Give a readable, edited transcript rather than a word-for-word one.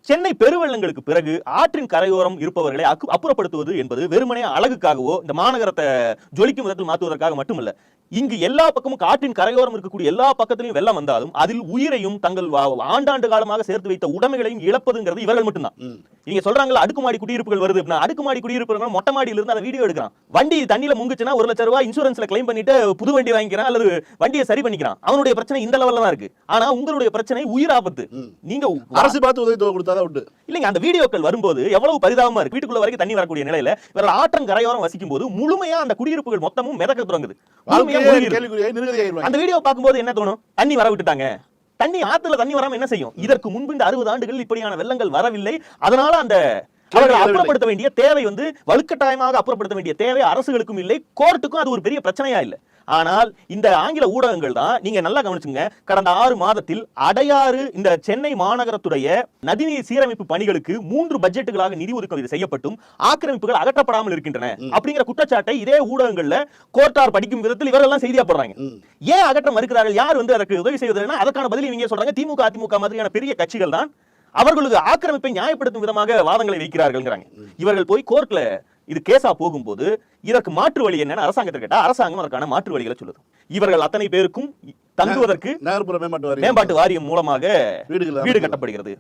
சென்னை பெருவெள்ளங்களுக்கு பிறகு ஆற்றின் கரையோரம் இருப்பவர்களை அப்புறப்படுத்துவது என்பது வெறுமனே அழகுக்காகவோ இந்த மாநகரத்தை ஜொலிக்கும் விதத்தில் மாற்றுவதற்காக மட்டுமல்ல. இங்கு எல்லா பக்கமும் காற்றின் கரையோரம் இருக்கக்கூடிய எல்லா பக்கத்திலையும் வெள்ளம் வந்தாலும் அதில் உயிரையும் தங்கள் ஆண்டாண்டு காலமாக சேர்த்து வைத்த உடைமைகளையும் இழப்பதுங்கிறது இவர்கள் மட்டும்தான். நீங்க சொல்றாங்களா அடுக்குமாடி குடியிருப்புகள் வருது அப்படின்னா, அடுக்குமாடி குடியிருப்புகள் மொட்டை மாடியில இருந்து அந்த வீடியோ எடுக்கிறான். வண்டி தண்ணியில முங்குச்சுன்னா 1 லட்சம் ரூபாய் இன்சூரன்ஸ்ல கிளைம் பண்ணிட்டு புது வண்டி வாங்கிக்கிறான் அல்லது வண்டியை சரி பண்ணிக்கிறான். அவனுடைய பிரச்சனை இந்த லெவல்ல தான் இருக்கு. ஆனா உங்களுடைய பிரச்சனை உயிர் ஆபத்து. நீங்க அரசு பார்த்து உதவி கொடுத்தாதான் உண்டு. இல்லைங்க, அந்த வீடியோக்கள் வரும்போது எவ்வளவு பரிதாபமா இருக்கு. வீட்டுக்குள்ள வரைக்கும் தண்ணி வரக்கூடிய நிலையில இவர்கள் ஆற்றங் கரையோரம் வசிக்கும் போது முழுமையா அந்த குடியிருப்புகள் மொத்தமும் மிதக்க தொடங்குது. அந்த வீடியோ பார்க்கும்போது என்ன தோணும்? தண்ணி வர விட்டுட்டாங்க. தண்ணி ஆத்துல தண்ணி வராம என்ன செய்யும்? இதற்கு முன்பு இந்த 60 ஆண்டுகள் இப்படியான வெள்ளங்கள் வரவில்லை. அதனால அந்த அவர்கள் அப்புறப்படுத்த வேண்டிய தேவை வலுக்கட்டாயமாக அப்புறப்படுத்த வேண்டிய தேவை அரசுகளுக்கும் இல்லை, கோர்ட்டுக்கும் அது ஒரு பெரிய பிரச்சனையா இல்லை. ஆனால் இந்த ஆங்கில ஊடகங்கள் தான், நீங்க நல்லா கவனிச்சுங்க, கடந்த 6 மாதத்தில் அடையாறு இந்த சென்னை மாநகரத்துடைய நதிநீர் சீரமைப்பு பணிகளுக்கு 3 பட்ஜெட்டுகளாக நிதி ஒதுக்கீடு செய்யப்பட்டும் ஆக்கிரமிப்புகள் அகற்றப்படாமல் இருக்கின்றன அப்படிங்கிற குற்றச்சாட்டை இதே ஊடகங்கள்ல கோர்ட்டார் படிக்கும் விதத்தில் இவரெல்லாம் செய்தியா போடுறாங்க. ஏன் அகற்ற மறுக்கிறார்கள்? யார் அதற்கு உதவி செய்வதுன்னா அதற்கான பதில் இவங்க சொல்றாங்க, திமுக அதிமுக மாதிரியான பெரிய கட்சிகள் தான் அவர்களுக்கு ஆக்கிரமிப்பை நியாயப்படுத்தும் விதமாக வாதங்களை வைக்கிறார்கள். இவர்கள் போய் கோர்ட்ல இது கேஸா போகும்போது இதற்கு மாற்று வழி என்னன்னு அரசாங்கத்தை கேட்டா அரசாங்கம் அதற்கான மாற்று வழிகளை சொல்லுது. இவர்கள் அத்தனை பேருக்கும் தங்குவதற்கு நகர்ப்புற மேம்பாட்டு வாரியம் மூலமாக வீடு கட்டப்படுகிறது.